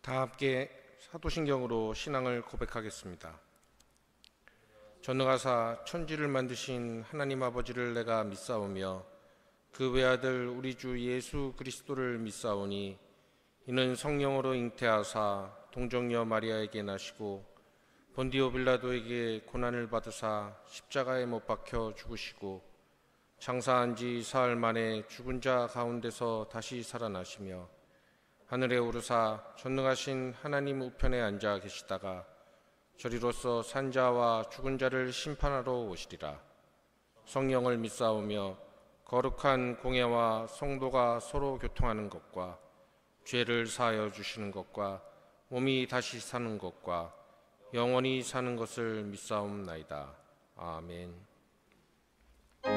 다 함께 사도신경으로 신앙을 고백하겠습니다. 전능하사 천지를 만드신 하나님 아버지를 내가 믿사오며 그 외아들 우리 주 예수 그리스도를 믿사오니 이는 성령으로 잉태하사 동정녀 마리아에게 나시고 본디오 빌라도에게 고난을 받으사 십자가에 못 박혀 죽으시고 장사한 지 사흘 만에 죽은 자 가운데서 다시 살아나시며 하늘에 오르사 전능하신 하나님 우편에 앉아 계시다가 저리로서 산자와 죽은 자를 심판하러 오시리라. 성령을 믿사오며 거룩한 공예와 성도가 서로 교통하는 것과 죄를 사하여 주시는 것과 몸이 다시 사는 것과 영원히 사는 것을 믿사옵나이다. 아멘. 주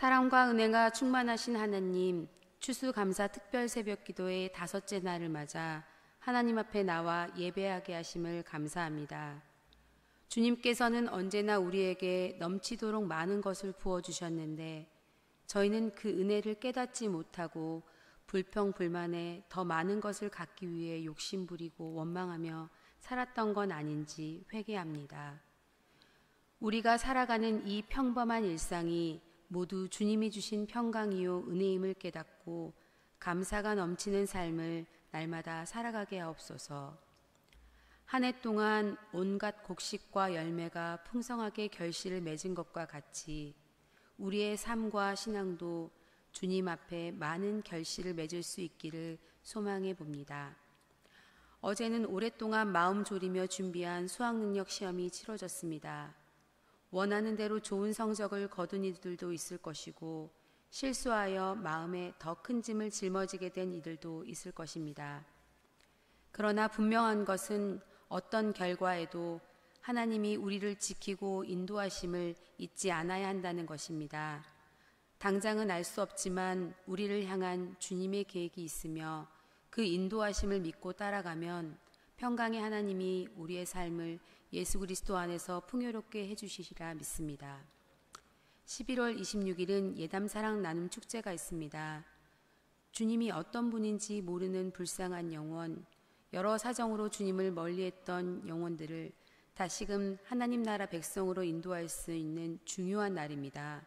사랑과 은혜가 충만하신 하나님, 추수감사 특별 새벽 기도의 5째 날을 맞아 하나님 앞에 나와 예배하게 하심을 감사합니다. 주님께서는 언제나 우리에게 넘치도록 많은 것을 부어주셨는데 저희는 그 은혜를 깨닫지 못하고 불평불만에 더 많은 것을 갖기 위해 욕심부리고 원망하며 살았던 건 아닌지 회개합니다. 우리가 살아가는 이 평범한 일상이 모두 주님이 주신 평강이요 은혜임을 깨닫고 감사가 넘치는 삶을 날마다 살아가게 하옵소서. 한 해 동안 온갖 곡식과 열매가 풍성하게 결실을 맺은 것과 같이 우리의 삶과 신앙도 주님 앞에 많은 결실을 맺을 수 있기를 소망해 봅니다. 어제는 오랫동안 마음 졸이며 준비한 수학능력 시험이 치러졌습니다. 원하는 대로 좋은 성적을 거둔 이들도 있을 것이고 실수하여 마음에 더 큰 짐을 짊어지게 된 이들도 있을 것입니다. 그러나 분명한 것은 어떤 결과에도 하나님이 우리를 지키고 인도하심을 잊지 않아야 한다는 것입니다. 당장은 알 수 없지만 우리를 향한 주님의 계획이 있으며 그 인도하심을 믿고 따라가면 평강의 하나님이 우리의 삶을 예수 그리스도 안에서 풍요롭게 해주시리라 믿습니다. 11월 26일은 예담사랑 나눔 축제가 있습니다. 주님이 어떤 분인지 모르는 불쌍한 영혼, 여러 사정으로 주님을 멀리했던 영혼들을 다시금 하나님 나라 백성으로 인도할 수 있는 중요한 날입니다.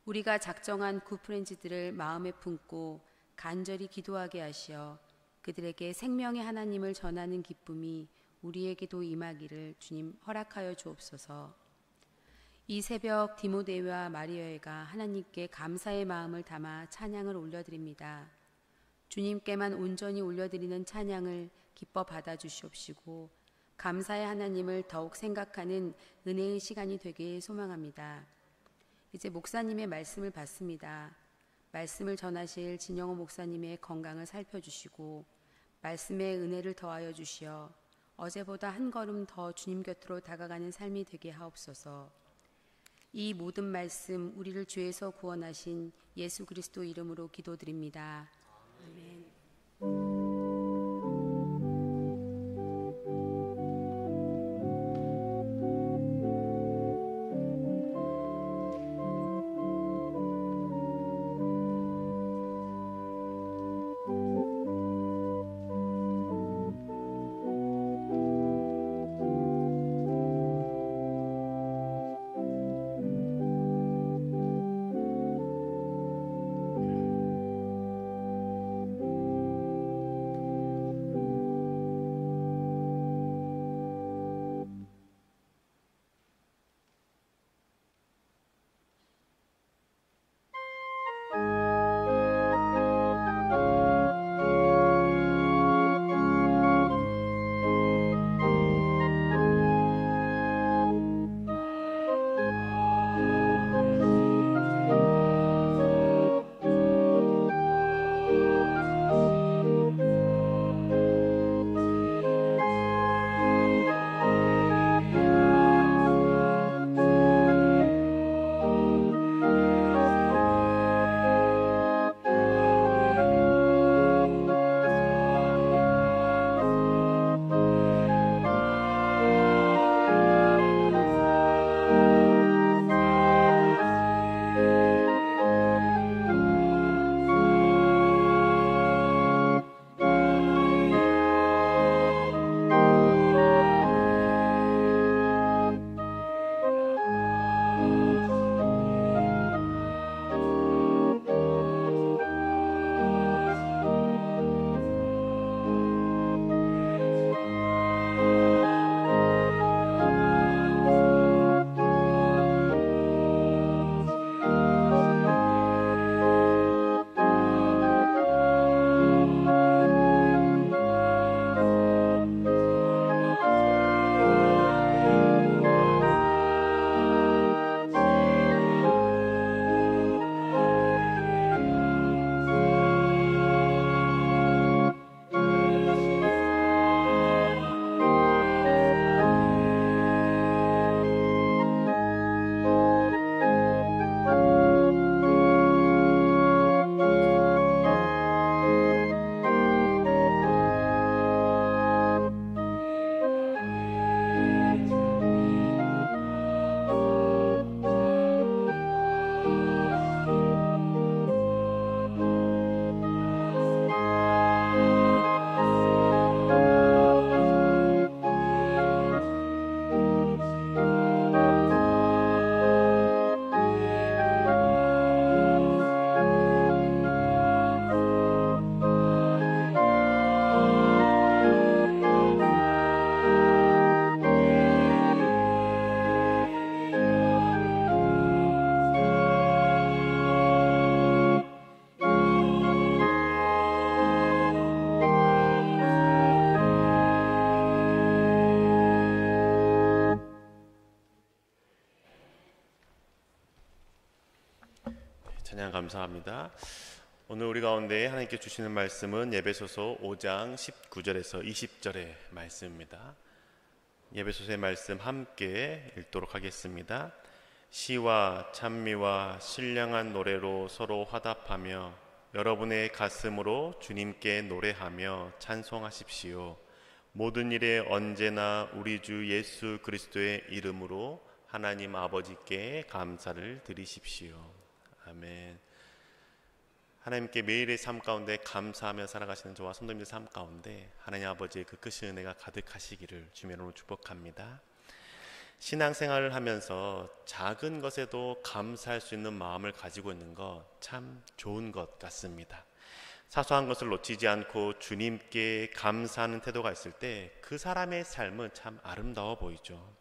우리가 작정한 구프렌즈들을 마음에 품고 간절히 기도하게 하시어 그들에게 생명의 하나님을 전하는 기쁨이 우리에게도 임하기를 주님 허락하여 주옵소서. 이 새벽 디모데와 마리아가 하나님께 감사의 마음을 담아 찬양을 올려드립니다. 주님께만 온전히 올려드리는 찬양을 기뻐 받아주시옵시고 감사의 하나님을 더욱 생각하는 은혜의 시간이 되길 소망합니다. 이제 목사님의 말씀을 받습니다. 말씀을 전하실 진영호 목사님의 건강을 살펴주시고 말씀의 은혜를 더하여 주시어 어제보다 한 걸음 더 주님 곁으로 다가가는 삶이 되게 하옵소서. 이 모든 말씀 우리를 죄에서 구원하신 예수 그리스도 이름으로 기도드립니다. 아멘. 찬양 감사합니다. 오늘 우리 가운데 하나님께 주시는 말씀은 에베소서 5장 19절에서 20절의 말씀입니다. 에베소서의 말씀 함께 읽도록 하겠습니다. 시와 찬미와 신령한 노래로 서로 화답하며 여러분의 가슴으로 주님께 노래하며 찬송하십시오. 모든 일에 언제나 우리 주 예수 그리스도의 이름으로 하나님 아버지께 감사를 드리십시오. 아멘. 하나님께 매일의 삶 가운데 감사하며 살아가시는 저와 성도님들 삶 가운데 하나님 아버지의 그 크신 은혜가 가득하시기를 주님의 이름으로 축복합니다. 신앙생활을 하면서 작은 것에도 감사할 수 있는 마음을 가지고 있는 것 참 좋은 것 같습니다. 사소한 것을 놓치지 않고 주님께 감사하는 태도가 있을 때 그 사람의 삶은 참 아름다워 보이죠.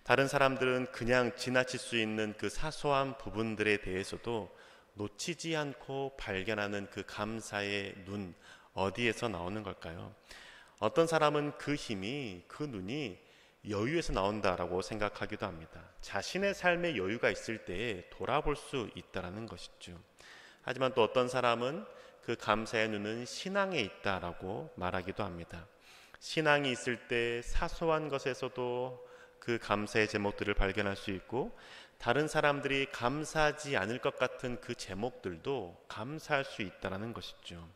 다른 사람들은 그냥 지나칠 수 있는 그 사소한 부분들에 대해서도 놓치지 않고 발견하는 그 감사의 눈, 어디에서 나오는 걸까요? 어떤 사람은 그 힘이, 그 눈이 여유에서 나온다라고 생각하기도 합니다. 자신의 삶에 여유가 있을 때에 돌아볼 수 있다는 것이죠. 하지만 또 어떤 사람은 그 감사의 눈은 신앙에 있다라고 말하기도 합니다. 신앙이 있을 때 사소한 것에서도 그 감사의 제목들을 발견할 수 있고, 다른 사람들이 감사하지 않을 것 같은 그 제목들도 감사할 수 있다는 것이죠.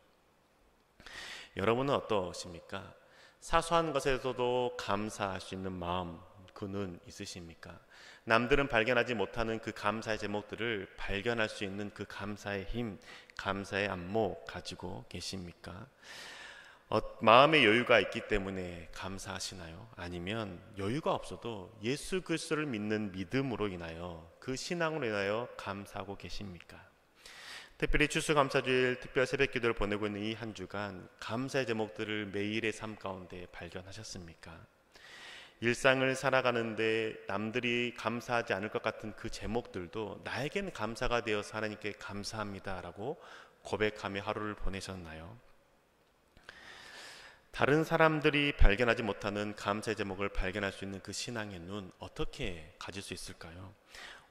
여러분은 어떠십니까? 사소한 것에서도 감사할 수 있는 마음, 그 눈 있으십니까? 남들은 발견하지 못하는 그 감사의 제목들을 발견할 수 있는 그 감사의 힘, 감사의 안목 가지고 계십니까? 마음의 여유가 있기 때문에 감사하시나요? 아니면 여유가 없어도 예수 그리스도를 믿는 믿음으로 인하여, 그 신앙으로 인하여 감사하고 계십니까? 특별히 추수감사주일 특별 새벽기도를 보내고 있는 이 한 주간 감사의 제목들을 매일의 삶 가운데 발견하셨습니까? 일상을 살아가는데 남들이 감사하지 않을 것 같은 그 제목들도 나에겐 감사가 되어서 하나님께 감사합니다라고 고백하며 하루를 보내셨나요? 다른 사람들이 발견하지 못하는 감사의 제목을 발견할 수 있는 그 신앙의 눈, 어떻게 가질 수 있을까요?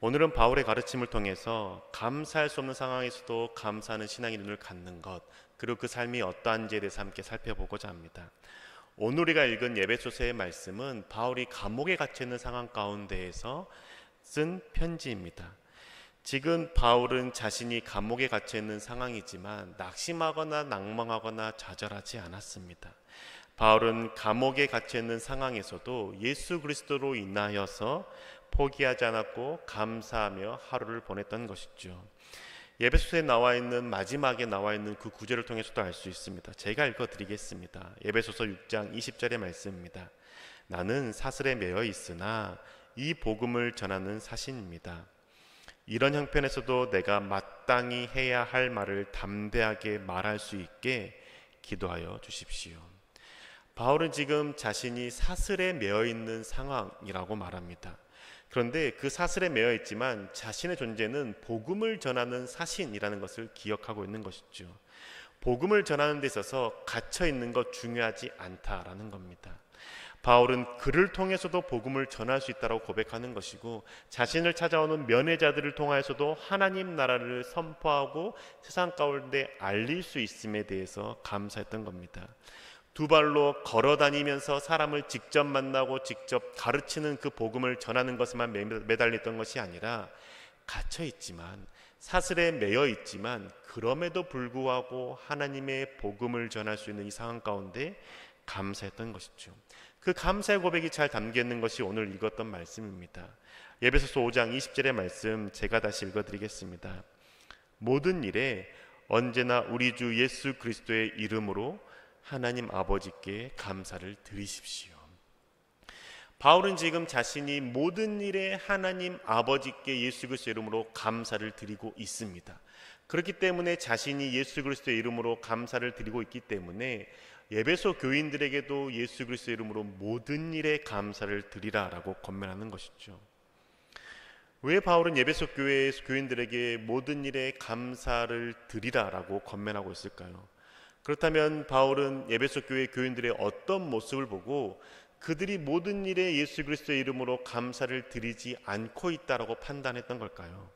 오늘은 바울의 가르침을 통해서 감사할 수 없는 상황에서도 감사하는 신앙의 눈을 갖는 것, 그리고 그 삶이 어떠한지에 대해서 함께 살펴보고자 합니다. 오늘 우리가 읽은 에베소서의 말씀은 바울이 감옥에 갇혀있는 상황 가운데에서 쓴 편지입니다. 지금 바울은 자신이 감옥에 갇혀있는 상황이지만 낙심하거나 낭망하거나 좌절하지 않았습니다. 바울은 감옥에 갇혀있는 상황에서도 예수 그리스도로 인하여서 포기하지 않았고 감사하며 하루를 보냈던 것이죠. 에베소서에 마지막에 나와 있는 그 구절을 통해서도 알 수 있습니다. 제가 읽어드리겠습니다. 에베소서 6장 20절의 말씀입니다. 나는 사슬에 매여 있으나 이 복음을 전하는 사신입니다. 이런 형편에서도 내가 마땅히 해야 할 말을 담대하게 말할 수 있게 기도하여 주십시오. 바울은 지금 자신이 사슬에 매여 있는 상황이라고 말합니다. 그런데 그 사슬에 매여 있지만 자신의 존재는 복음을 전하는 사신이라는 것을 기억하고 있는 것이죠. 복음을 전하는 데 있어서 갇혀 있는 것 중요하지 않다라는 겁니다. 바울은 그를 통해서도 복음을 전할 수 있다고 고백하는 것이고, 자신을 찾아오는 면회자들을 통하여서도 하나님 나라를 선포하고 세상 가운데 알릴 수 있음에 대해서 감사했던 겁니다. 두 발로 걸어 다니면서 사람을 직접 만나고 직접 가르치는 그 복음을 전하는 것에만 매달렸던 것이 아니라, 갇혀 있지만, 사슬에 매여 있지만 그럼에도 불구하고 하나님의 복음을 전할 수 있는 이 상황 가운데 감사했던 것이죠. 그 감사의 고백이 잘 담겨 있는 것이 오늘 읽었던 말씀입니다. 에베소서 5장 20절의 말씀 제가 다시 읽어드리겠습니다. 모든 일에 언제나 우리 주 예수 그리스도의 이름으로 하나님 아버지께 감사를 드리십시오. 바울은 지금 자신이 모든 일에 하나님 아버지께 예수 그리스도의 이름으로 감사를 드리고 있습니다. 그렇기 때문에 자신이 예수 그리스도의 이름으로 감사를 드리고 있기 때문에 에베소 교인들에게도 예수 그리스도의 이름으로 모든 일에 감사를 드리라라고 권면하는 것이죠. 왜 바울은 에베소 교회의 교인들에게 모든 일에 감사를 드리라라고 권면하고 있을까요? 그렇다면 바울은 에베소 교회 교인들의 어떤 모습을 보고 그들이 모든 일에 예수 그리스도의 이름으로 감사를 드리지 않고 있다라고 판단했던 걸까요?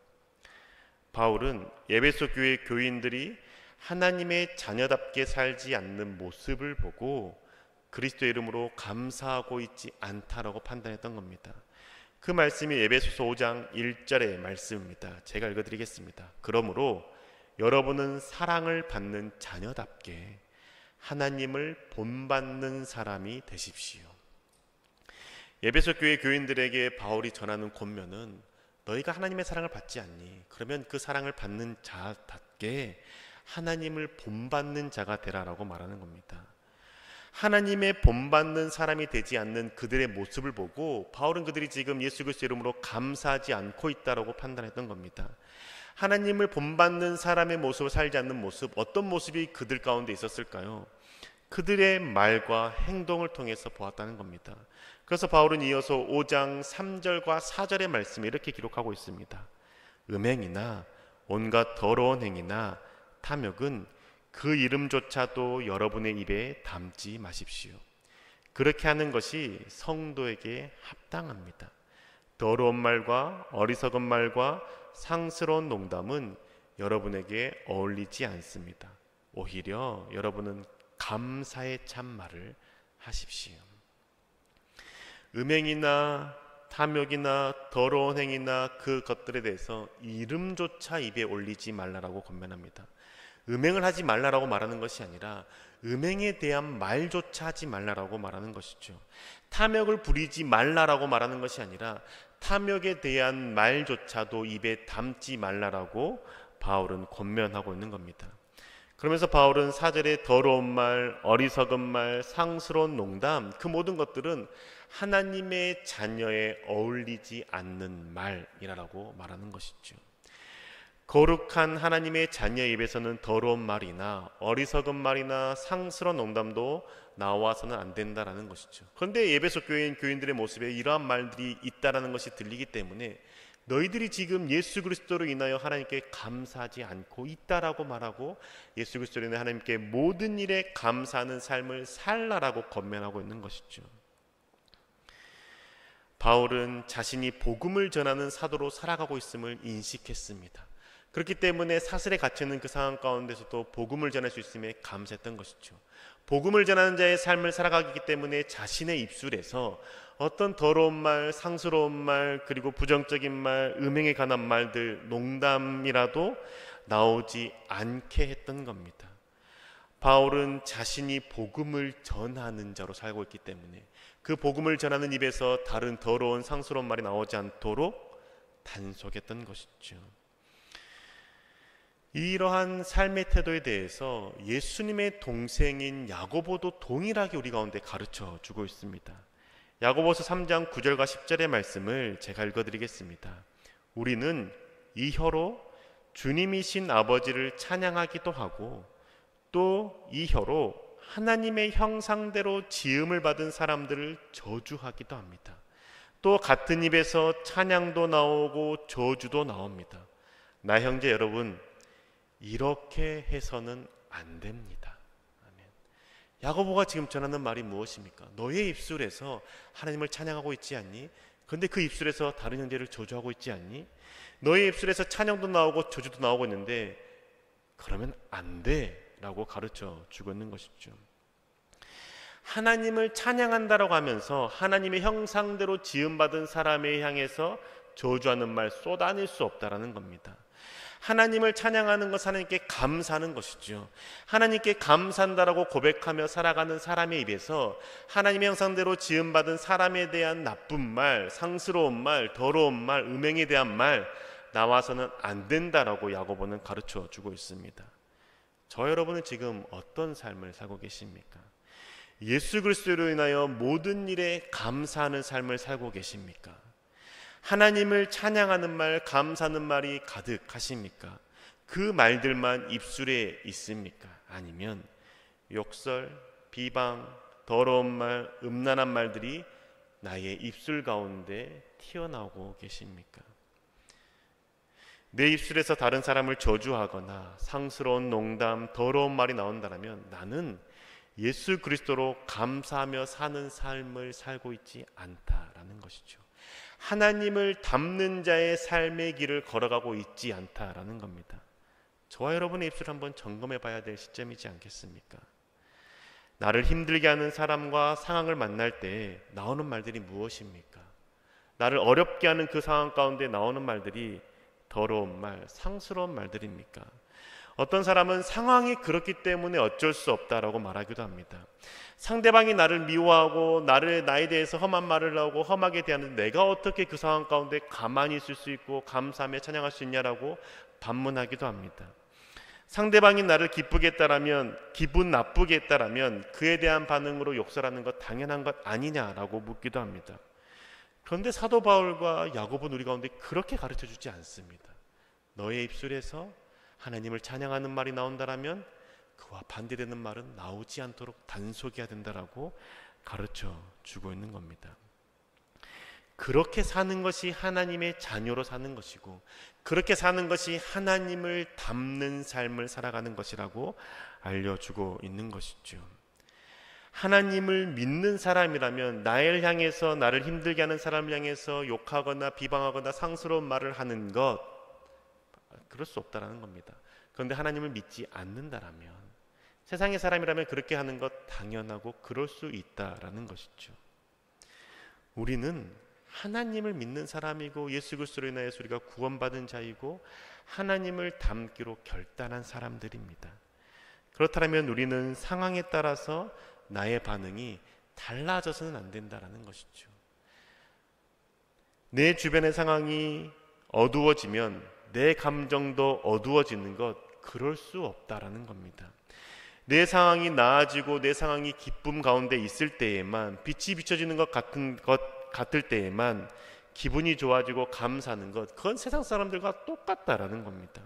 바울은 에베소 교회 교인들이 하나님의 자녀답게 살지 않는 모습을 보고 그리스도의 이름으로 감사하고 있지 않다라고 판단했던 겁니다. 그 말씀이 에베소서 5장 1절의 말씀입니다. 제가 읽어드리겠습니다. 그러므로 여러분은 사랑을 받는 자녀답게 하나님을 본받는 사람이 되십시오. 에베소 교회 교인들에게 바울이 전하는 권면은 너희가 하나님의 사랑을 받지 않니? 그러면 그 사랑을 받는 자답게 하나님을 본받는 자가 되라라고 말하는 겁니다. 하나님의 본받는 사람이 되지 않는 그들의 모습을 보고 바울은 그들이 지금 예수 그리스도 이름으로 감사하지 않고 있다라고 판단했던 겁니다. 하나님을 본받는 사람의 모습을 살지 않는 모습, 어떤 모습이 그들 가운데 있었을까요? 그들의 말과 행동을 통해서 보았다는 겁니다. 그래서 바울은 이어서 5장 3절과 4절의 말씀에 이렇게 기록하고 있습니다. 음행이나 온갖 더러운 행위나 탐욕은 그 이름조차도 여러분의 입에 담지 마십시오. 그렇게 하는 것이 성도에게 합당합니다. 더러운 말과 어리석은 말과 상스러운 농담은 여러분에게 어울리지 않습니다. 오히려 여러분은 감사의 참말을 하십시오. 음행이나 탐욕이나 더러운 행위나 그 것들에 대해서 이름조차 입에 올리지 말라라고 권면합니다. 음행을 하지 말라라고 말하는 것이 아니라 음행에 대한 말조차 하지 말라라고 말하는 것이죠. 탐욕을 부리지 말라라고 말하는 것이 아니라 탐욕에 대한 말조차도 입에 담지 말라라고 바울은 권면하고 있는 겁니다. 그러면서 바울은 4절에 더러운 말, 어리석은 말, 상스러운 농담, 그 모든 것들은 하나님의 자녀에 어울리지 않는 말이라고 말하는 것이죠. 거룩한 하나님의 자녀 입에서는 더러운 말이나 어리석은 말이나 상스러운 농담도 나와서는 안 된다라는 것이죠. 그런데 에베소 교인들의 모습에 이러한 말들이 있다라는 것이 들리기 때문에 너희들이 지금 예수 그리스도로 인하여 하나님께 감사하지 않고 있다라고 말하고 예수 그리스도로 인해 하나님께 모든 일에 감사하는 삶을 살라라고 권면하고 있는 것이죠. 바울은 자신이 복음을 전하는 사도로 살아가고 있음을 인식했습니다. 그렇기 때문에 사슬에 갇혀있는 그 상황 가운데서도 복음을 전할 수 있음에 감사했던 것이죠. 복음을 전하는 자의 삶을 살아가기 때문에 자신의 입술에서 어떤 더러운 말, 상스러운 말, 그리고 부정적인 말, 음행에 관한 말들, 농담이라도 나오지 않게 했던 겁니다. 바울은 자신이 복음을 전하는 자로 살고 있기 때문에 그 복음을 전하는 입에서 다른 더러운 상스러운 말이 나오지 않도록 단속했던 것이죠. 이러한 삶의 태도에 대해서 예수님의 동생인 야고보도 동일하게 우리 가운데 가르쳐 주고 있습니다. 야고보서 3장 9절과 10절의 말씀을 제가 읽어드리겠습니다. 우리는 이 혀로 주님이신 아버지를 찬양하기도 하고 또 이 혀로 하나님의 형상대로 지음을 받은 사람들을 저주하기도 합니다. 또 같은 입에서 찬양도 나오고 저주도 나옵니다. 나 형제 여러분, 이렇게 해서는 안 됩니다. 아멘. 야고보가 지금 전하는 말이 무엇입니까? 너의 입술에서 하나님을 찬양하고 있지 않니? 그런데 그 입술에서 다른 형제를 저주하고 있지 않니? 너의 입술에서 찬양도 나오고 저주도 나오고 있는데 그러면 안 돼 라고 가르쳐 주고 있는 것이죠. 하나님을 찬양한다라고 하면서 하나님의 형상대로 지음받은 사람에 향해서 저주하는 말 쏟아낼 수 없다라는 겁니다. 하나님을 찬양하는 것, 하나님께 감사하는 것이죠. 하나님께 감사한다라고 고백하며 살아가는 사람의 입에서 하나님의 형상대로 지음받은 사람에 대한 나쁜 말, 상스러운 말, 더러운 말, 음행에 대한 말 나와서는 안 된다라고 야고보는 가르쳐 주고 있습니다. 저 여러분은 지금 어떤 삶을 살고 계십니까? 예수 그리스도로 인하여 모든 일에 감사하는 삶을 살고 계십니까? 하나님을 찬양하는 말, 감사하는 말이 가득하십니까? 그 말들만 입술에 있습니까? 아니면 욕설, 비방, 더러운 말, 음란한 말들이 나의 입술 가운데 튀어나오고 계십니까? 내 입술에서 다른 사람을 저주하거나 상스러운 농담, 더러운 말이 나온다면 나는 예수 그리스도로 감사하며 사는 삶을 살고 있지 않다라는 것이죠. 하나님을 닮는 자의 삶의 길을 걸어가고 있지 않다라는 겁니다. 저와 여러분의 입술을 한번 점검해 봐야 될 시점이지 않겠습니까? 나를 힘들게 하는 사람과 상황을 만날 때 나오는 말들이 무엇입니까? 나를 어렵게 하는 그 상황 가운데 나오는 말들이 더러운 말, 상스러운 말들입니까? 어떤 사람은 상황이 그렇기 때문에 어쩔 수 없다라고 말하기도 합니다. 상대방이 나를 미워하고 나에 대해서 험한 말을 하고 험하게 대하는데 내가 어떻게 그 상황 가운데 가만히 있을 수 있고 감사하며 찬양할 수 있냐라고 반문하기도 합니다. 상대방이 나를 기쁘게 했다라면, 기분 나쁘게 했다라면 그에 대한 반응으로 욕설하는 것 당연한 것 아니냐라고 묻기도 합니다. 그런데 사도 바울과 야고보는 우리 가운데 그렇게 가르쳐 주지 않습니다. 너의 입술에서 하나님을 찬양하는 말이 나온다라면 그와 반대되는 말은 나오지 않도록 단속해야 된다라고 가르쳐 주고 있는 겁니다. 그렇게 사는 것이 하나님의 자녀로 사는 것이고, 그렇게 사는 것이 하나님을 닮는 삶을 살아가는 것이라고 알려주고 있는 것이죠. 하나님을 믿는 사람이라면 나를 향해서, 나를 힘들게 하는 사람을 향해서 욕하거나 비방하거나 상스러운 말을 하는 것, 그럴 수 없다라는 겁니다. 그런데 하나님을 믿지 않는다라면, 세상의 사람이라면 그렇게 하는 것 당연하고 그럴 수 있다라는 것이죠. 우리는 하나님을 믿는 사람이고 예수 그리스도로 인하여 우리가 구원받은 자이고 하나님을 닮기로 결단한 사람들입니다. 그렇다면 우리는 상황에 따라서 나의 반응이 달라져서는 안 된다라는 것이죠. 내 주변의 상황이 어두워지면 내 감정도 어두워지는 것, 그럴 수 없다라는 겁니다. 내 상황이 나아지고 내 상황이 기쁨 가운데 있을 때에만, 빛이 비춰지는 것 같을 때에만 기분이 좋아지고 감사하는 것, 그건 세상 사람들과 똑같다라는 겁니다.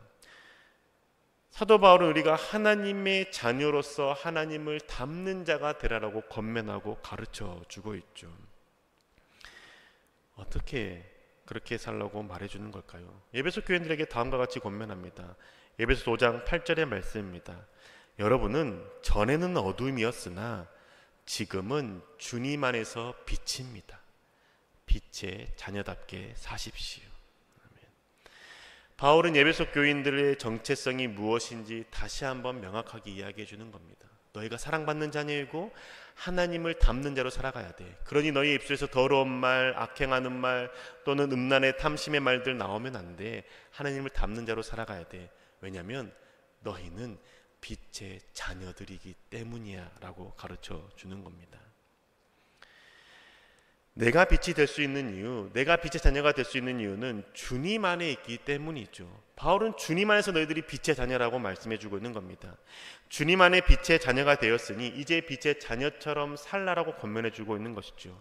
사도 바울은 우리가 하나님의 자녀로서 하나님을 닮는 자가 되라라고 권면하고 가르쳐 주고 있죠. 어떻게 그렇게 살라고 말해주는 걸까요? 에베소 교인들에게 다음과 같이 권면합니다. 에베소 5장 8절의 말씀입니다. 여러분은 전에는 어둠이었으나 지금은 주님 안에서 빛입니다. 빛의 자녀답게 사십시오. 아멘. 바울은 에베소 교인들의 정체성이 무엇인지 다시 한번 명확하게 이야기해 주는 겁니다. 너희가 사랑받는 자녀이고 하나님을 닮는 자로 살아가야 돼. 그러니 너희 입술에서 더러운 말, 악행하는 말 또는 음란의 탐심의 말들 나오면 안 돼. 하나님을 닮는 자로 살아가야 돼. 왜냐하면 너희는 빛의 자녀들이기 때문이야 라고 가르쳐 주는 겁니다. 내가 빛이 될 수 있는 이유, 내가 빛의 자녀가 될 수 있는 이유는 주님 안에 있기 때문이죠. 바울은 주님 안에서 너희들이 빛의 자녀라고 말씀해 주고 있는 겁니다. 주님 안에 빛의 자녀가 되었으니 이제 빛의 자녀처럼 살라라고 권면해 주고 있는 것이죠.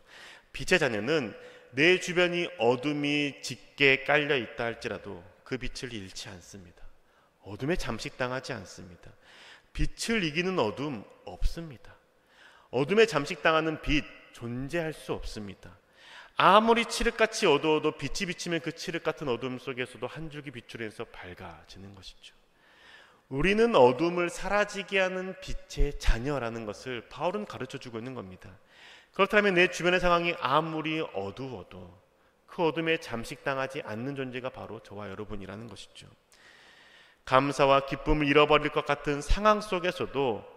빛의 자녀는 내 주변이 어둠이 짙게 깔려 있다 할지라도 그 빛을 잃지 않습니다. 어둠에 잠식당하지 않습니다. 빛을 이기는 어둠 없습니다. 어둠에 잠식당하는 빛 존재할 수 없습니다. 아무리 칠흑같이 어두워도 빛이 비치면 그 칠흑 같은 어둠 속에서도 한 줄기 빛으로 해서 밝아지는 것이죠. 우리는 어둠을 사라지게 하는 빛의 자녀라는 것을 바울은 가르쳐주고 있는 겁니다. 그렇다면 내 주변의 상황이 아무리 어두워도 그 어둠에 잠식당하지 않는 존재가 바로 저와 여러분이라는 것이죠. 감사와 기쁨을 잃어버릴 것 같은 상황 속에서도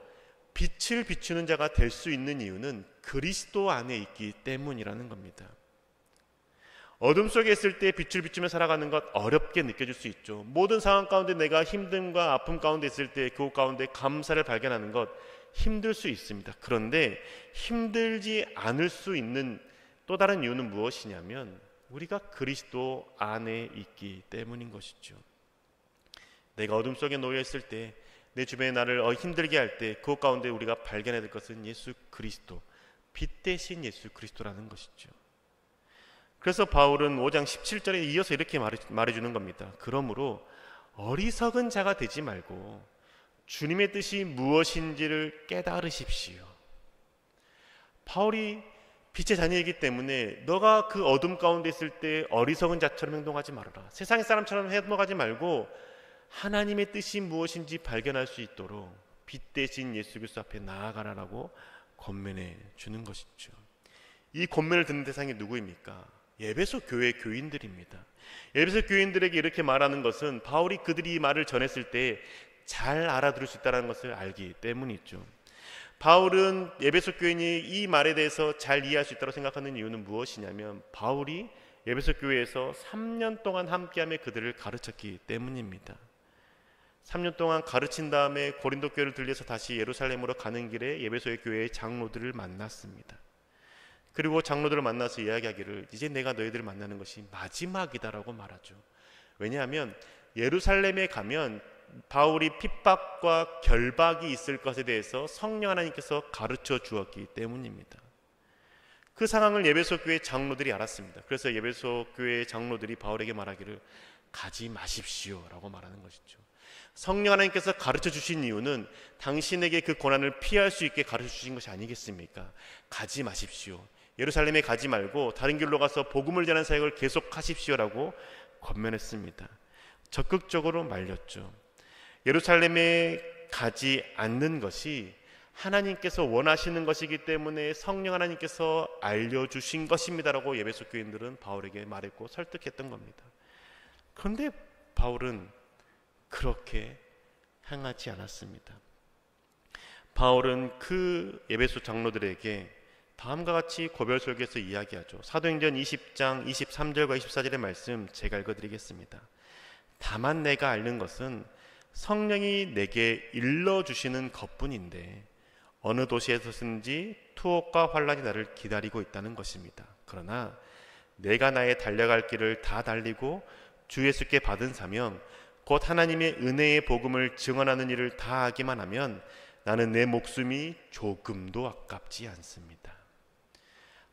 빛을 비추는 자가 될 수 있는 이유는 그리스도 안에 있기 때문이라는 겁니다. 어둠 속에 있을 때 빛을 비추며 살아가는 것 어렵게 느껴질 수 있죠. 모든 상황 가운데 내가 힘듦과 아픔 가운데 있을 때 그 가운데 감사를 발견하는 것 힘들 수 있습니다. 그런데 힘들지 않을 수 있는 또 다른 이유는 무엇이냐면 우리가 그리스도 안에 있기 때문인 것이죠. 내가 어둠 속에 놓여 있을 때, 내 주변에 나를 힘들게 할 때 그 가운데 우리가 발견해야 될 것은 예수 그리스도, 빛 대신 예수 그리스도라는 것이죠. 그래서 바울은 5장 17절에 이어서 이렇게 말해주는 겁니다. 그러므로 어리석은 자가 되지 말고 주님의 뜻이 무엇인지를 깨달으십시오. 바울이 빛의 자녀이기 때문에 너가 그 어둠 가운데 있을 때 어리석은 자처럼 행동하지 말아라. 세상의 사람처럼 행동하지 말고 하나님의 뜻이 무엇인지 발견할 수 있도록 빛 대신 예수 그리스도 앞에 나아가라라고 권면해 주는 것이죠. 이 권면을 듣는 대상이 누구입니까? 에베소 교회 교인들입니다. 에베소 교인들에게 이렇게 말하는 것은 바울이 그들이 이 말을 전했을 때 잘 알아들을 수 있다는 것을 알기 때문이죠. 바울은 에베소 교인이 이 말에 대해서 잘 이해할 수 있다고 생각하는 이유는 무엇이냐면 바울이 에베소 교회에서 3년 동안 함께하며 그들을 가르쳤기 때문입니다. 3년 동안 가르친 다음에 고린도 교회를 들려서 다시 예루살렘으로 가는 길에 에베소의 교회의 장로들을 만났습니다. 그리고 장로들을 만나서 이야기하기를 이제 내가 너희들을 만나는 것이 마지막이다라고 말하죠. 왜냐하면 예루살렘에 가면 바울이 핍박과 결박이 있을 것에 대해서 성령 하나님께서 가르쳐 주었기 때문입니다. 그 상황을 에베소 교회 장로들이 알았습니다. 그래서 에베소 교회 장로들이 바울에게 말하기를 가지 마십시오 라고 말하는 것이죠. 성령 하나님께서 가르쳐 주신 이유는 당신에게 그 고난을 피할 수 있게 가르쳐 주신 것이 아니겠습니까? 가지 마십시오. 예루살렘에 가지 말고 다른 길로 가서 복음을 전하는 사역을 계속하십시오라고 권면했습니다. 적극적으로 말렸죠. 예루살렘에 가지 않는 것이 하나님께서 원하시는 것이기 때문에 성령 하나님께서 알려주신 것입니다라고 에베소 교인들은 바울에게 말했고 설득했던 겁니다. 그런데 바울은 그렇게 행하지 않았습니다. 바울은 그 에베소 장로들에게 다음과 같이 고별설교에서 이야기하죠. 사도행전 20장 23절과 24절의 말씀 제가 읽어드리겠습니다. 다만 내가 앓는 것은 성령이 내게 일러주시는 것뿐인데 어느 도시에서든지 투옥과 환란이 나를 기다리고 있다는 것입니다. 그러나 내가 나의 달려갈 길을 다 달리고 주 예수께 받은 사명 곧 하나님의 은혜의 복음을 증언하는 일을 다 하기만 하면 나는 내 목숨이 조금도 아깝지 않습니다.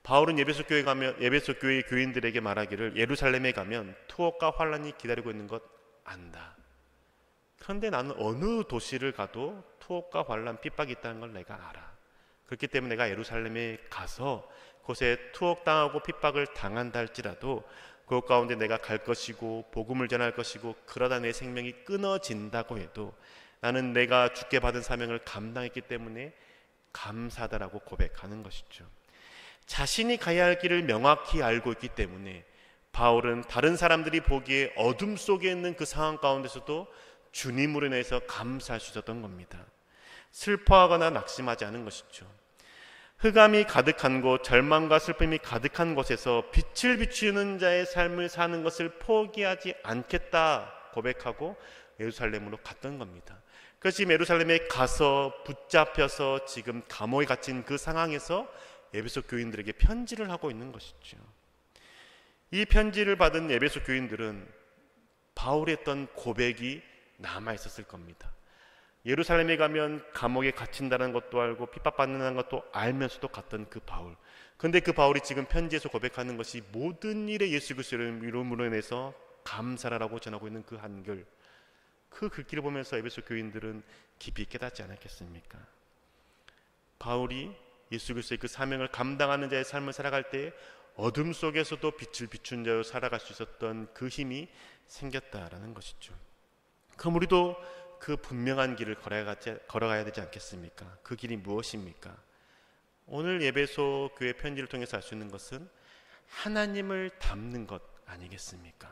바울은 에베소 교회의 교인들에게 말하기를 예루살렘에 가면 투옥과 환란이 기다리고 있는 것 안다. 그런데 나는 어느 도시를 가도 투옥과 환란, 핍박이 있다는 걸 내가 알아. 그렇기 때문에 내가 예루살렘에 가서 곳에 투옥당하고 핍박을 당한다 할지라도 그곳 가운데 내가 갈 것이고 복음을 전할 것이고 그러다 내 생명이 끊어진다고 해도 나는 내가 주께 받은 사명을 감당했기 때문에 감사하다라고 고백하는 것이죠. 자신이 가야 할 길을 명확히 알고 있기 때문에 바울은 다른 사람들이 보기에 어둠 속에 있는 그 상황 가운데서도 주님으로 인해서 감사할 수 있었던 겁니다. 슬퍼하거나 낙심하지 않은 것이죠. 흑암이 가득한 곳, 절망과 슬픔이 가득한 곳에서 빛을 비추는 자의 삶을 사는 것을 포기하지 않겠다 고백하고 예루살렘으로 갔던 겁니다. 그래서 지금 예루살렘에 가서 붙잡혀서 지금 감옥에 갇힌 그 상황에서 에베소 교인들에게 편지를 하고 있는 것이죠. 이 편지를 받은 에베소 교인들은 바울이 했던 고백이 남아 있었을 겁니다. 예루살렘에 가면 감옥에 갇힌다는 것도 알고 핍박받는다는 것도 알면서도 갔던 그 바울. 그런데 그 바울이 지금 편지에서 고백하는 것이 모든 일에 예수 그리스도의 이름으로 인해서 감사라고 전하고 있는 그 한글. 그 글귀를 보면서 에베소 교인들은 깊이 깨닫지 않았겠습니까? 바울이 예수 그리스도의 그 사명을 감당하는 자의 삶을 살아갈 때 어둠 속에서도 빛을 비춘 자로 살아갈 수 있었던 그 힘이 생겼다라는 것이죠. 그럼 우리도 그 분명한 길을 걸어가야 되지 않겠습니까? 그 길이 무엇입니까? 오늘 에베소 교회 편지를 통해서 알 수 있는 것은 하나님을 닮는 것 아니겠습니까?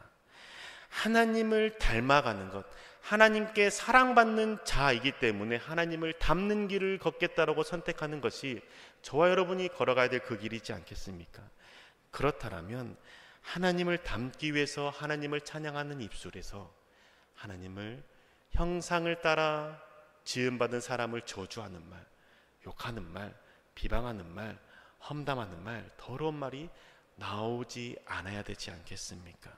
하나님을 닮아가는 것, 하나님께 사랑받는 자이기 때문에 하나님을 닮는 길을 걷겠다라고 선택하는 것이 저와 여러분이 걸어가야 될 그 길이지 않겠습니까? 그렇다면 하나님을 닮기 위해서 하나님을 찬양하는 입술에서 하나님을 형상을 따라 지음받은 사람을 저주하는 말, 욕하는 말, 비방하는 말, 험담하는 말, 더러운 말이 나오지 않아야 되지 않겠습니까?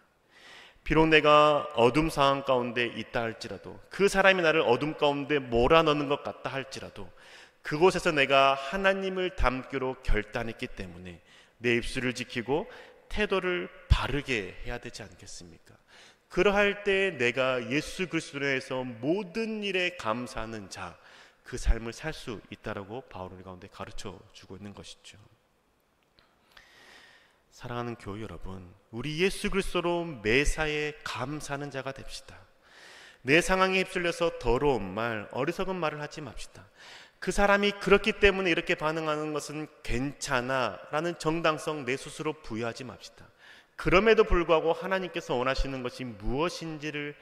비록 내가 어둠 상황 가운데 있다 할지라도 그 사람이 나를 어둠 가운데 몰아넣는 것 같다 할지라도 그곳에서 내가 하나님을 닮기로 결단했기 때문에 내 입술을 지키고 태도를 바르게 해야 되지 않겠습니까? 그러할 때 내가 예수 그리스도에서 모든 일에 감사하는 자, 그 삶을 살 수 있다라고 바울의 가운데 가르쳐 주고 있는 것이죠. 사랑하는 교회 여러분, 우리 예수 그리스도로 매사에 감사하는 자가 됩시다. 내 상황에 휩쓸려서 더러운 말, 어리석은 말을 하지 맙시다. 그 사람이 그렇기 때문에 이렇게 반응하는 것은 괜찮아 라는 정당성 내 스스로 부여하지 맙시다. 그럼에도 불구하고 하나님께서 원하시는 것이 무엇인지를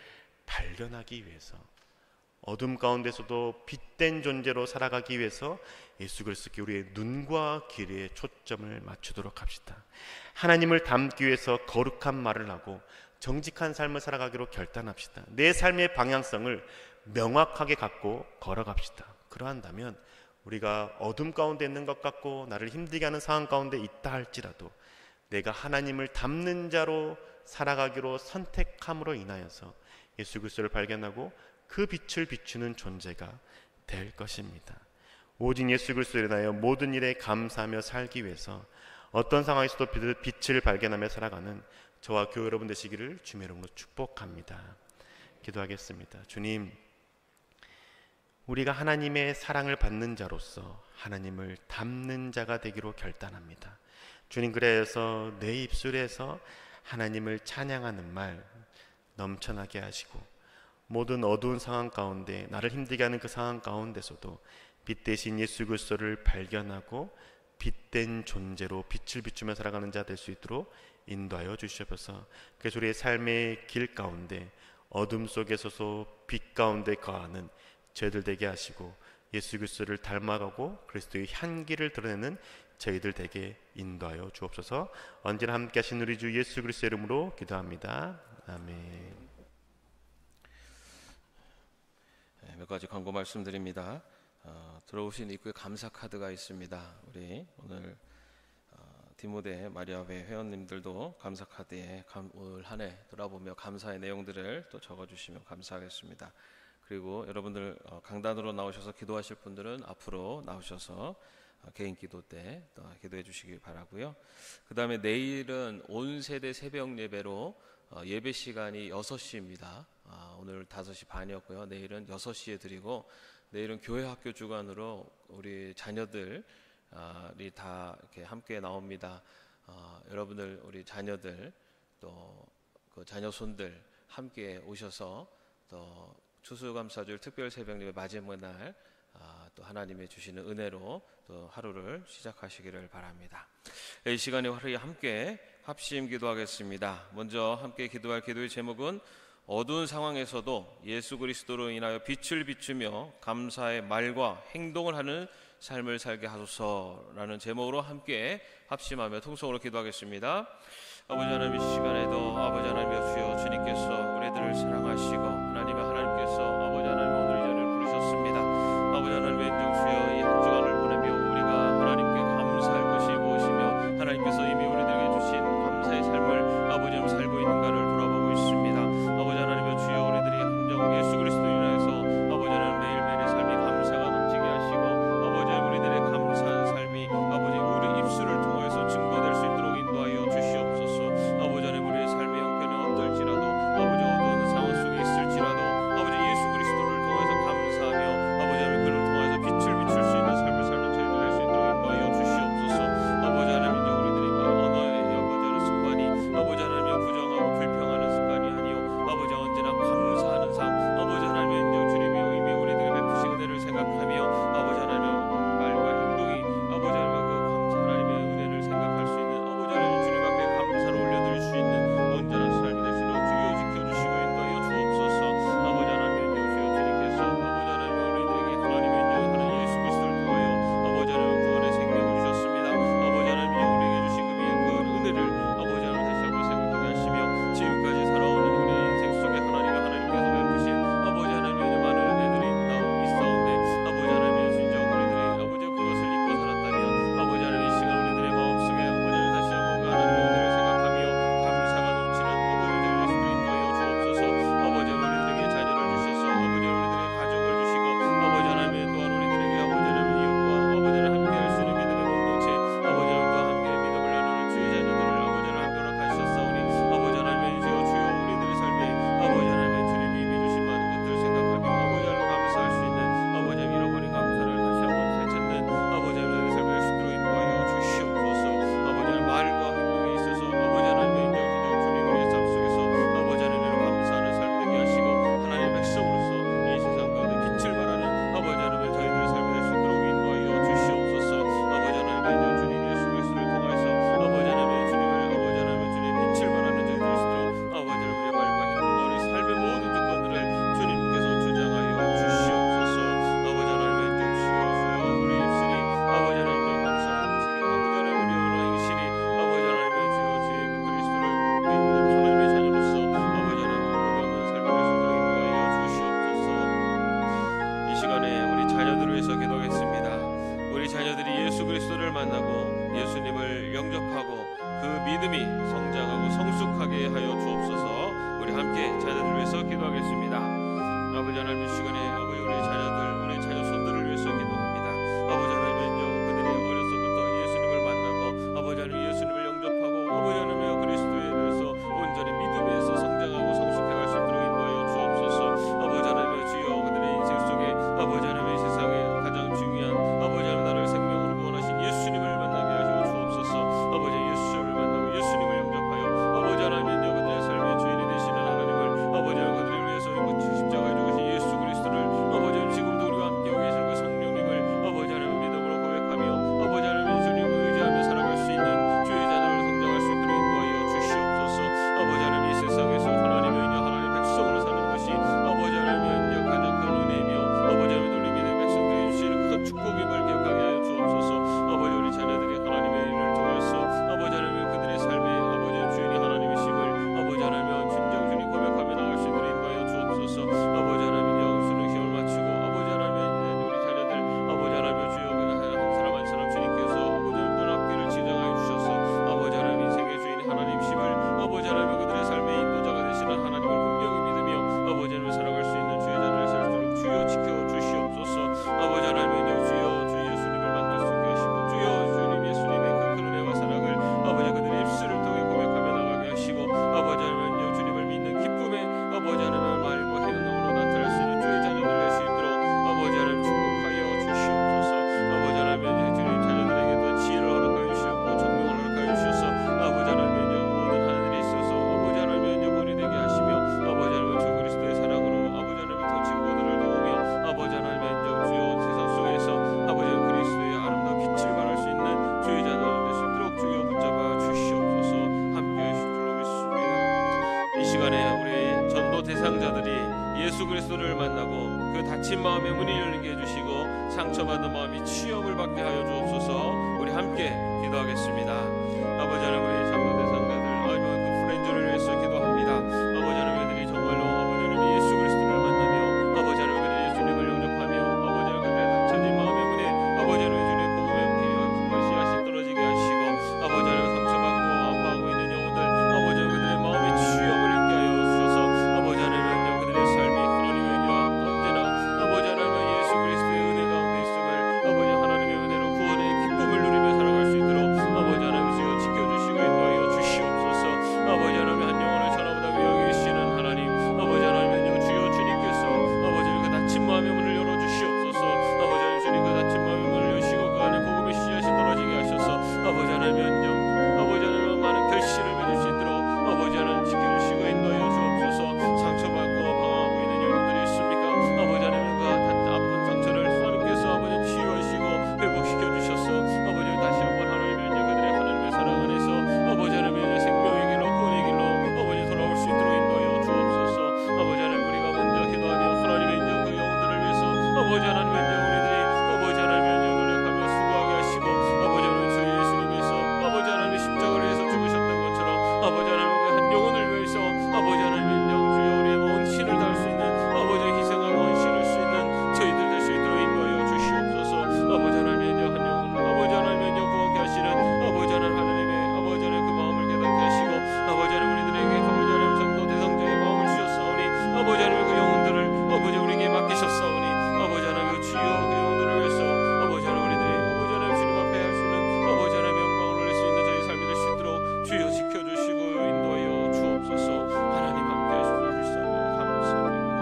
발견하기 위해서, 어둠 가운데서도 빛된 존재로 살아가기 위해서 예수 그리스도께 우리의 눈과 귀에 초점을 맞추도록 합시다. 하나님을 닮기 위해서 거룩한 말을 하고 정직한 삶을 살아가기로 결단합시다. 내 삶의 방향성을 명확하게 갖고 걸어갑시다. 그러한다면 우리가 어둠 가운데 있는 것 같고 나를 힘들게 하는 상황 가운데 있다 할지라도 내가 하나님을 닮는 자로 살아가기로 선택함으로 인하여서 예수 그리스도를 발견하고 그 빛을 비추는 존재가 될 것입니다. 오직 예수 그리스도에 인하여 모든 일에 감사하며 살기 위해서 어떤 상황에서도 빛을 발견하며 살아가는 저와 교회 여러분 되시기를 주님의 이름으로 축복합니다. 기도하겠습니다. 주님, 우리가 하나님의 사랑을 받는 자로서 하나님을 닮는 자가 되기로 결단합니다. 주님, 그래서 내 입술에서 하나님을 찬양하는 말 넘쳐나게 하시고 모든 어두운 상황 가운데 나를 힘들게 하는 그 상황 가운데서도 빛 대신 예수 그리스도를 발견하고 빛된 존재로 빛을 비추며 살아가는 자 될 수 있도록 인도하여 주시옵소서. 그래서 우리의 삶의 길 가운데 어둠 속에서도 빛 가운데 거하는 저희들 되게 하시고 예수 그리스도를 닮아가고 그리스도의 향기를 드러내는 저희들 되게 인도하여 주옵소서. 언제나 함께 하신 우리 주 예수 그리스도의 이름으로 기도합니다. 아멘. 몇 가지 광고 말씀드립니다. 들어오신 입구에 감사 카드가 있습니다. 우리 오늘 디모데 마리아회 회원님들도 감사 카드에 올 한 해 돌아보며 감사의 내용들을 또 적어주시면 감사하겠습니다. 그리고 여러분들 강단으로 나오셔서 기도하실 분들은 앞으로 나오셔서 개인 기도 때 또 기도해 주시기 바라고요. 그 다음에 내일은 온 세대 새벽 예배로 예배 시간이 6시입니다. 오늘 5시 반이었고요. 내일은 6시에 드리고, 내일은 교회 학교 주관으로 우리 자녀들이 다 이렇게 함께 나옵니다. 여러분들, 우리 자녀들 또 그 자녀손들 함께 오셔서 또 추수감사절 특별 새벽예배 마지막 날 또 하나님의 주시는 은혜로 또 하루를 시작하시기를 바랍니다. 이 시간에 우리 함께 합심 기도하겠습니다. 먼저 함께 기도할 기도의 제목은 어두운 상황에서도 예수 그리스도로 인하여 빛을 비추며 감사의 말과 행동을 하는 삶을 살게 하소서라는 제목으로 함께 합심하며 통성으로 기도하겠습니다. 아버지 하나님, 이 시간에도 아버지 하나님의 주여 주님께서 우리들을 사랑하시고 하나님께서 아버지 하나님 오늘 이 자리를 부르셨습니다. 아버지 하나님의 인정 주여 이 한 주간을 보내며 우리가 하나님께 감사할 것이 무엇이며 하나님께서 이미 우리들에게 주신 감사의 삶을 아버지 하나님 살고 있는가를 돌아보고 있습니다. 아버지 하나님의 주여 우리들이 한정 예수 그리스도로 인하여서 아버지 하나님 매일매일의 삶이 감사가 넘치게 하시고 아버지 하나님 우리들의 감사한 삶이 아버지 우리 입술을 통해서 증거될 수 있도록 인도하여 주시옵소서. 아버지 하나님 우리의 삶의 형편이 믿음이 성장하고 성숙하게 하여 주옵소서. 우리 함께 자녀들 위해서 기도하겠습니다. 아버지 하나님, 이 시간에 아버지 우리 자녀들, 우리 자녀 손들을 위해서 기도합니다. 아버지 하나님은요, 그들이 어려서부터 예수님을 만나고 아버지 하나님 예수님을 영접하고 아버지 하나님의 그리스도에 대해서 온전히 믿음에서 성장하고 성숙해갈 수 있도록 인도하여 주옵소서. 아버지 하나님의 주여, 그들의 인생 속에 아버지 하나님의 세상에 가장 중요한 아버지 하나님 나를 생명으로 구원하신 예수님을 만나게 하여 주옵소서. 아버지 예수님을 만나고 예수님을 영접하여 아버지 하나님은요, 그들의 삶의 주인이 되시는 하나님을 아버지 하나님 그들을 위해서 십자가에 죽으신 예수 그리스도를 아버지 하나님 지금도 우리와 함께하고 계신 그 성령님을 아버지 하나님 믿음으로 고백하며 아버지 하나님 주님을 의지하며 살아갈 수 있는 주의 자녀를 성장할 수 있도록 인도하여 주시옵소서. 아버지 하나님 이 세상에서 하나님의 은혜 하나님 백성으로 사는 것이 아버지 하나님의 은혜 가장 큰 은혜이며 아버지 하나님 우리 믿음의 백성들이 주시는 큰 축복임을 기억하게 하여 주옵소서. 아버지 우리 자녀들이 하나님의 일을 통해서 아버지 하나님 그들의 삶의 아버지 주인이 하나님이심을 아버지 하나님 진정주님 고백하며 나갈 수 있도록 인도하여 주옵소서. 아버지 하나님 영수는 기을 마치고 아버지 하나님 우리 자녀들 아버지 하나님 주여 그냥 한 사람 한 사람 주님께서 아버지 하나님 또 앞길을 지정하여 주셔서 아버지 하나님 인생의 주인이 하나님이심을 아버지 하나님 그들의 삶의 인도자가 되시는 하나님을 분명히 믿으며 아버지 하나님 살아갈 수 있는 주의 자녀를 살 수 있도록 주여 지켜 주시옵소서. 아버지 하나님 주여 주 예수님을 만날 수 있게 하시고 주여 주님 예수님의 그 큰 은혜와 사랑을 아버지 그들의 입술을 통해 고백하며 나가게 하시고 아버지 하나님 주님을 믿는 기쁨에 아버지 하나님 말과 행동으로 나타날 수 있는 주의 자녀들 될 수 있도록 아버지 하나님 축복하여 주시옵소서. 아버지 하나님 주님 자녀들에게도 지혜를 허락하여 주시고 총명을 허락하여 주셔서 아버지 하나님 모든 하는 일에 있어서 아버지 하나님 본이 되게 하시며 아버지 하나님 주 그리스도의 사랑으로 아버지 하나님 더 친구들을 도우며 아버지 하나님 주여 세상 속에서 아버지 그리스도의 아름다운 빛을 발할 수 있는 주의 자녀들 될 수 있도록 주여 붙잡아 주시옵소서. 함께해 주실 줄 믿습니다. 이 시간에 우리 전도 대상자들이 예수 그리스도를 만나고 그 닫힌 마음의 문이 열리게 해주시고 상처받은 마음이 치유를 받게 하여 주옵소서. 우리 함께 기도하겠습니다. 아버지 하나님 우리 전도 대상자들 그 프렌즈를 위해서 기도합니다. 아버지 하나님 그들이 정말로 아버지 하나님 예수 그리스도를 만나며 아버지 하나님 그들이 예수님을 영접하며 아버지 하나님 그들의 닫혀진 마음의 문에 아버지 하나님 주님의 복음의 씨앗이 떨어지게 하시고 아버지 하나님 상처받고 아파하고 있는 영혼들 아버지 하나님 그들의 마음의 치유를 있게 하여 주셔서 아버지 하나님 그들의 삶이 하나님의 은혜와 언제나 아버지 하나님 예수 그리스도의 은혜 가운데 있음을 아버지 하나님의 은혜로 구원의 기쁨을 누리며 살아갈 수 있도록 아버지 하나님 주여 지켜주시고 인도하여 주시옵소서. 아버지 하나님 한 영혼을 전화보다 위하게 계시는 하나님 아버지 하나님은요 주여 주님께서 아버지 그 닫힌 마음의 문을 열어주시옵소서. 아버지 하나님 주님 그 닫힌 마음의 문을 여시고 그 안에 복음의 씨앗이 떨어지게 하셔서 아버지 하나님은요 아버지 하나님 많은 결실을 맺을 수 있도록 아버지 하나님 지켜주시고 인도하여 주옵소서. 상처받고 방황하고 있는 영혼들이 있습니까? 아버지 하나님 그 아픈 상처를 하나님께서 아버지 치유하시고 회복시켜 주셔서 아버지 다시 한번 하나님의 그들의 하나님의 사랑 안에서 아버지 하나님의 생명의 길로 구원의 길로 아버지 돌아올 수 있도록 인도하여 주옵소서. 아버지 하나님 우리가 먼저 기도하며 하나님의 그 영혼들을 위해서 아버지 하나님의 우리들이 아버지 하나님의 노력하며 수고하게 하시고 아버지 하나님 주 예수님께서 아버지 하나님의 십자가를 위해서 죽으셨던 것처럼 아버지 하나님 그 한 영혼을 위해서 아버지 하나님의 주여 우리의 헌신을 다할 수 있는 아버지 희생하고 헌신할 수 있는 저희들 될 수 있도록 인도하여 주시옵소서. 아버지 하나님의 한 영혼을 아버지 하나님의 구원케 하시는 아버지 하나님의 아버지 하나님 그 마음을 깨닫게 하시고 아버지 하나님 우리들에게 아버지 하나님 전도 대상자의 마음을 주셨사오니 아버지 하나님 그 영혼들을 아버지 우리에게 맡기셨사오니 아버지 하나님 주여 그 영혼들을 위해서 아버지 하나님 우리들이 아버지 하나님 주님 앞에 할 수 있는 아버지 하나님의 영광을 올릴 수 있는 저희 삶이 될 수 있도록 주여 지켜주시고 인도하여 주옵소서. 하나님 함께 하시고 주시며 감사드립니다.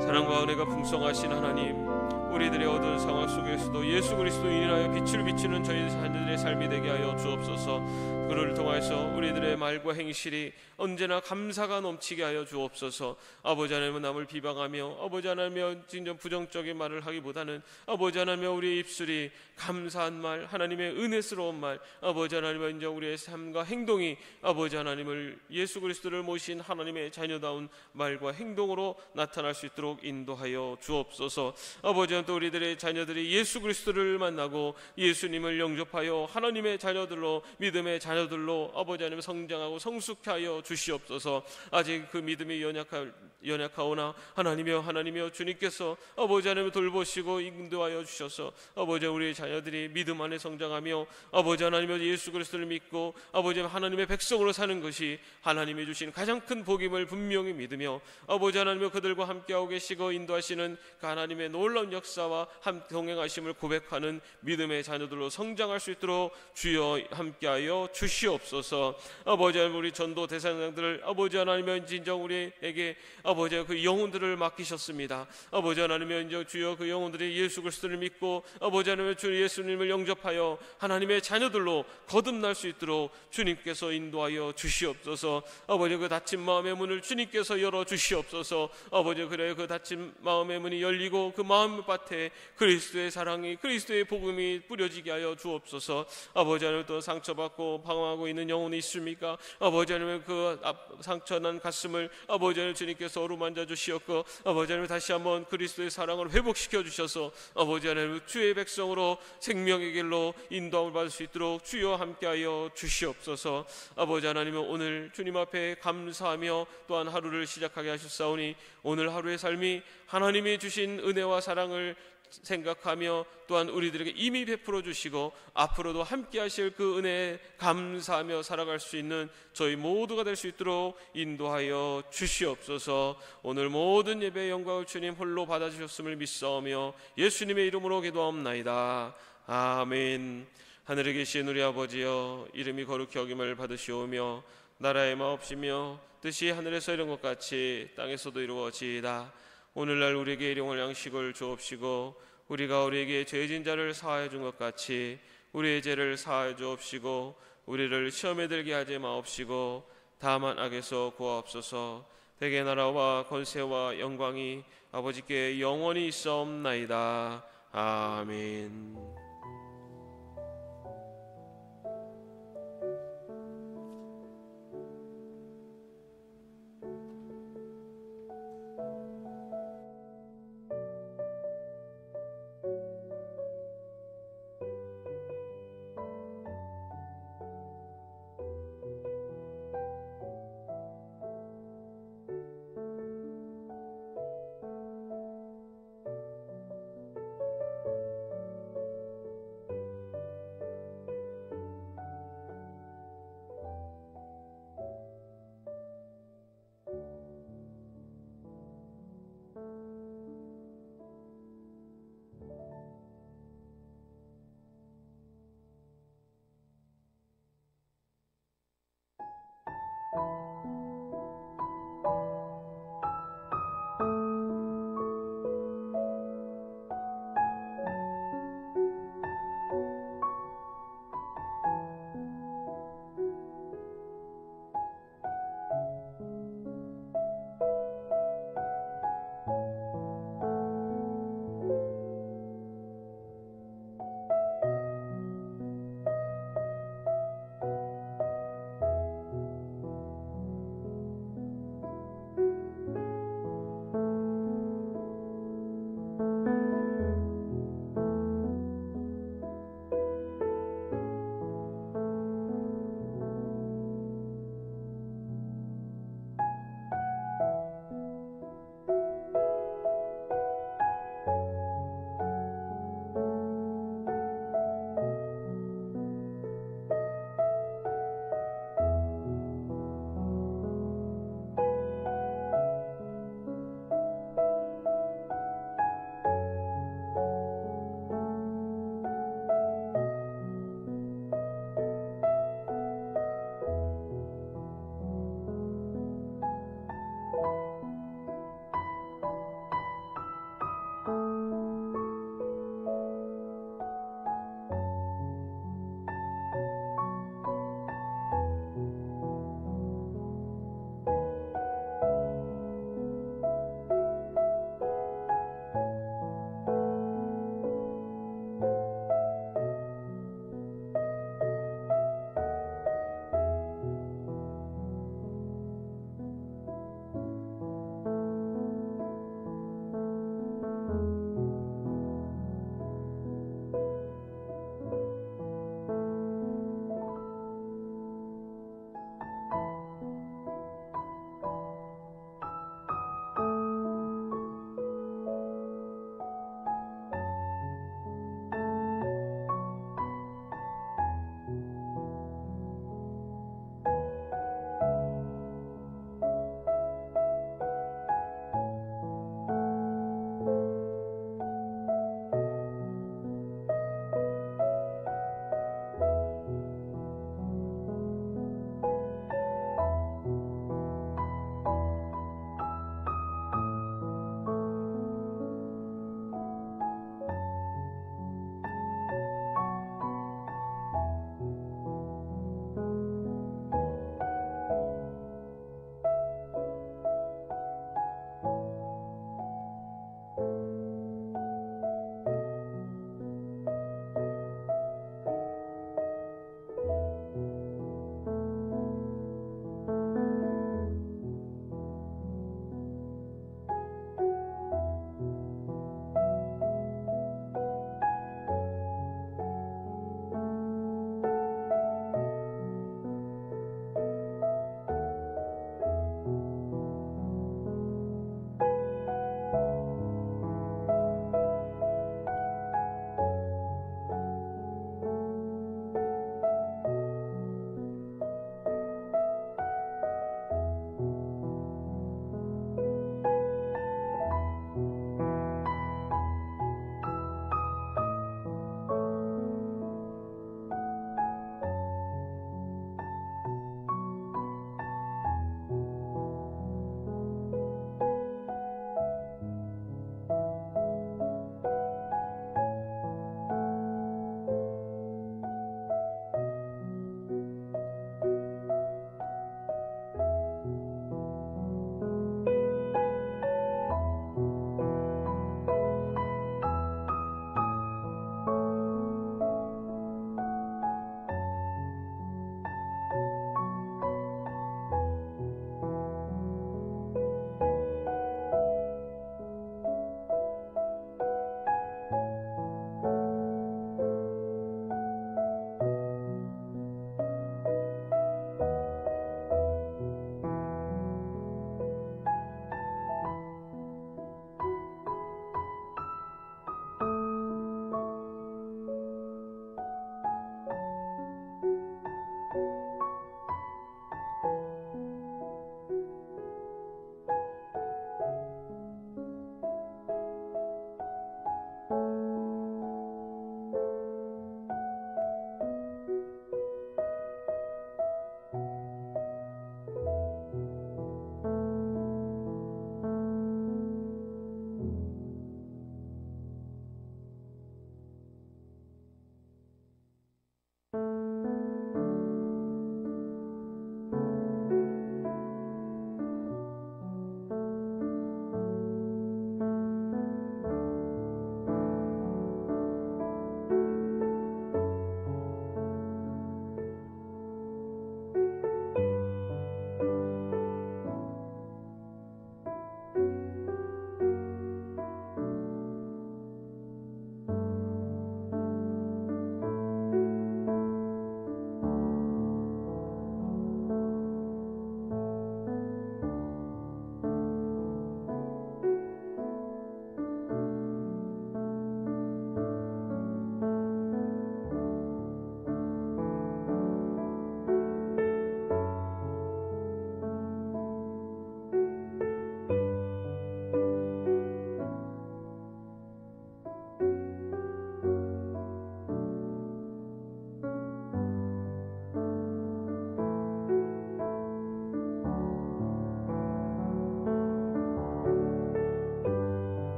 사랑과 은혜가 풍성하신 하나님 우리들의 어두운 상황 속에서도 예수 그리스도 인하여 빛을 비추는 저희 자녀들의 삶이 되게 하여 주옵소서. 그를 통해서 우리들의 말과 행실이 언제나 감사가 넘치게 하여 주옵소서. 아버지 하나님은 남을 비방하며 아버지 하나님의 진정 부정적인 말을 하기보다는 아버지 하나님의 우리의 입술이 감사한 말 하나님의 은혜스러운 말 아버지 하나님의 인정 우리의 삶과 행동이 아버지 하나님을 예수 그리스도를 모신 하나님의 자녀다운 말과 행동으로 나타날 수 있도록 인도하여 주옵소서. 아버지 하나님 또 우리들의 자녀들이 예수 그리스도를 만나고 예수님을 영접하여 하나님의 자녀들로, 믿음의 자녀들로 아버지 하나님 성장하고 성숙케 하여 주시옵소서. 아직 그 믿음이 연약하오나 하나님이여 주님께서 아버지 하나님 돌보시고 인도하여 주셔서 아버지 우리의 자녀들이 믿음 안에 성장하며 아버지 하나님의 예수 그리스도를 믿고 아버지 하나님의 백성으로 사는 것이 하나님이 주신 가장 큰 복임을 분명히 믿으며 아버지 하나님의 그들과 함께하고 계시고 인도하시는 그 하나님의 놀라운 역사와 동행하심을 고백하는 믿음의 자녀들로 성장할 수 있도록 주여 함께하여 주시옵소서. 아버지 하나님 우리 전도 대상자들을 아버지 하나님의 진정 우리에게 아버지 그 영혼들을 맡기셨습니다. 아버지 하나님의 인정 주여 그 영혼들이 예수 그리스도를 믿고 아버지 하나님의 주 예수님을 영접하여 하나님의 자녀들로 거듭날 수 있도록 주님께서 인도하여 주시옵소서. 아버지 그 닫힌 마음의 문을 주님께서 열어 주시옵소서. 아버지 그래 그 닫힌 마음의 문이 열리고 그 마음밭에 그리스도의 사랑이 그리스도의 복음이 뿌려지게 하여 주옵소서. 아버지 하나님 또 상처받고 방황하고 있는 영혼이 있습니까? 아버지 하나님 그 상처난 가슴을 아버지 하나님 주님께서 어루만져 주시었고 아버지 하나님 다시 한번 그리스도의 사랑을 회복시켜 주셔서 아버지 하나님 주의 백성으로 생명의 길로 인도함을 받을 수 있도록 주여 함께하여 주시옵소서. 아버지 하나님은 오늘 주님 앞에 감사하며 또한 하루를 시작하게 하셨사오니 오늘 하루의 삶이 하나님이 주신 은혜와 사랑을 생각하며 또한 우리들에게 이미 베풀어 주시고 앞으로도 함께 하실 그 은혜에 감사하며 살아갈 수 있는 저희 모두가 될 수 있도록 인도하여 주시옵소서. 오늘 모든 예배의 영광을 주님 홀로 받아주셨음을 믿사오며 예수님의 이름으로 기도하옵나이다. 아멘. 하늘에 계신 우리 아버지여, 이름이 거룩히 여김을 받으시오며 나라의 마옵시며 뜻이 하늘에서 이룬 것 같이 땅에서도 이루어지이다. 오늘날 우리에게 일용할 양식을 주옵시고 우리가 우리에게 죄진 자를 사하여 준 것 같이 우리의 죄를 사하여 주옵시고 우리를 시험에 들게 하지 마옵시고 다만 악에서 구하옵소서. 대개 나라와 권세와 영광이 아버지께 영원히 있사옵나이다. 아멘.